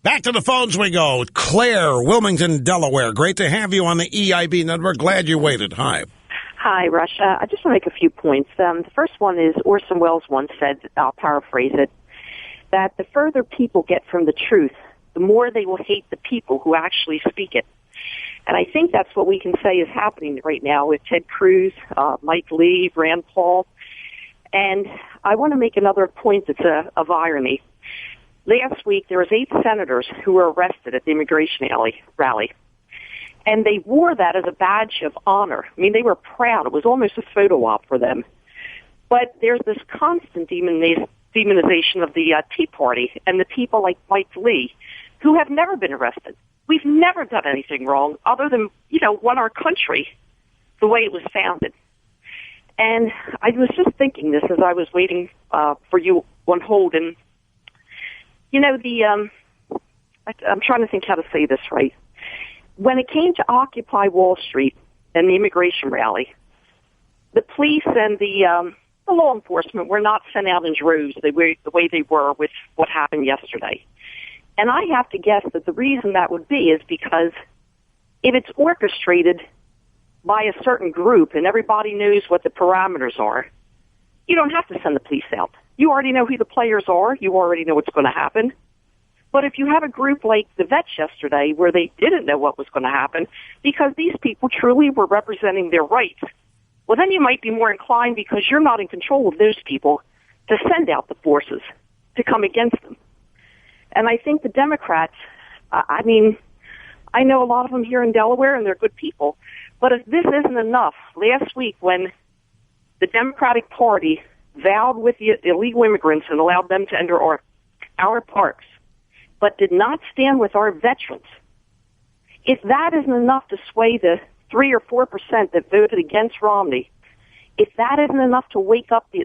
Back to the phones we go. Claire, Wilmington, Delaware. Great to have you on the EIB network. Glad you waited. Hi. Hi, Rush. I just want to make a few points. The first one is Orson Welles once said, I'll paraphrase it, that the further people get from the truth, the more they will hate the people who actually speak it. And I think that's what we can say is happening right now with Ted Cruz, Mike Lee, Rand Paul. And I want to make another point that's of irony. Last week, there was 8 senators who were arrested at the immigration rally. And they wore that as a badge of honor. I mean, they were proud. It was almost a photo op for them. But there's this constant demonization of the Tea Party and the people like Mike Lee, who have never been arrested. We've never done anything wrong other than, run our country the way it was founded. And I was just thinking this as I was waiting for you on hold. And, I'm trying to think how to say this right. When it came to Occupy Wall Street and the immigration rally, the police and the law enforcement were not sent out in droves the way they were with what happened yesterday. And I have to guess that the reason that would be is because if it's orchestrated by a certain group and everybody knows what the parameters are, you don't have to send the police out. You already know who the players are. You already know what's going to happen. But if you have a group like the vets yesterday where they didn't know what was going to happen because these people truly were representing their rights, well, then you might be more inclined, because you're not in control of those people, to send out the forces to come against them. And I think the Democrats, I know a lot of them here in Delaware, and they're good people. But if this isn't enough, last week when the Democratic Party vowed with the illegal immigrants and allowed them to enter our parks, but did not stand with our veterans, if that isn't enough to sway the 3 or 4% that voted against Romney, if that isn't enough to wake up the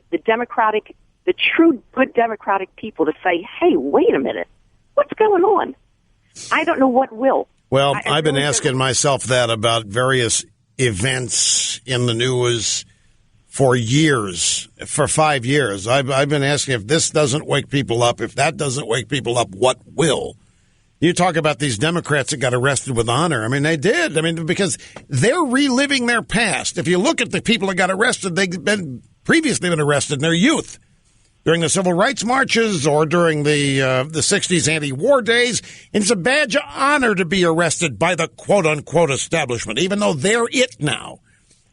true good Democratic people to say, hey, wait a minute, what's going on? I don't know what will. Well, I've been asking myself that about various events in the news for years, for 5 years. I've been asking, if this doesn't wake people up, if that doesn't wake people up, what will? You talk about these Democrats that got arrested with honor. I mean, they did. Because they're reliving their past. If you look at the people that got arrested, they've previously been arrested in their youth, during the civil rights marches or during the 60s anti-war days. And it's a badge of honor to be arrested by the quote-unquote establishment, even though they're it now.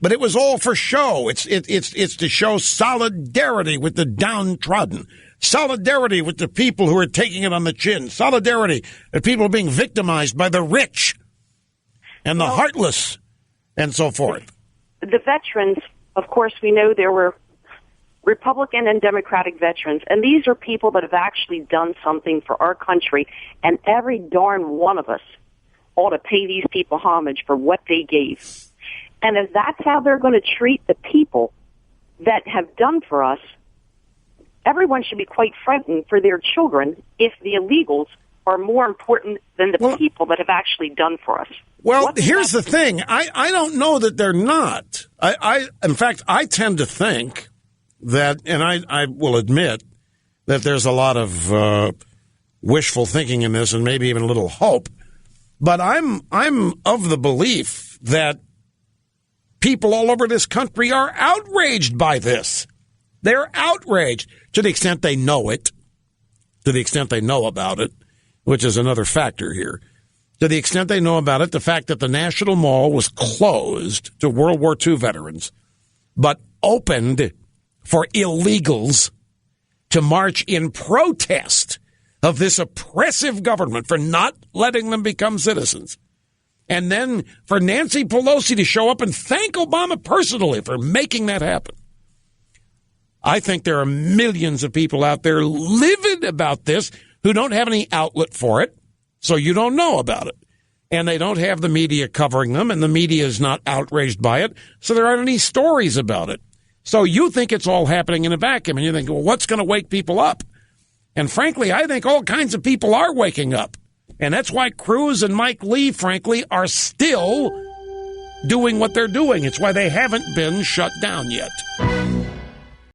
But it was all for show. It's to show solidarity with the downtrodden, solidarity with the people who are taking it on the chin, solidarity that people are being victimized by the rich and the heartless and so forth. The veterans, of course, we know there were Republican and Democratic veterans, and these are people that have actually done something for our country, and every darn one of us ought to pay these people homage for what they gave. And if that's how they're going to treat the people that have done for us, everyone should be quite frightened for their children if the illegals are more important than the people that have actually done for us. Well, here's the thing. I don't know that they're not. In fact, I tend to think that, and I will admit that there's a lot of wishful thinking in this and maybe even a little hope, but I'm of the belief that people all over this country are outraged by this. They're outraged to the extent they know it, to the extent they know about it, which is another factor here. To the extent they know about it, the fact that the National Mall was closed to World War II veterans, but opened for illegals to march in protest of this oppressive government for not letting them become citizens. And then for Nancy Pelosi to show up and thank Obama personally for making that happen. I think there are millions of people out there livid about this who don't have any outlet for it, so you don't know about it. And they don't have the media covering them, and the media is not outraged by it, so there aren't any stories about it. So you think it's all happening in a vacuum, and you think, well, what's going to wake people up? And frankly, I think all kinds of people are waking up. And that's why Cruz and Mike Lee, frankly, are still doing what they're doing. It's why they haven't been shut down yet.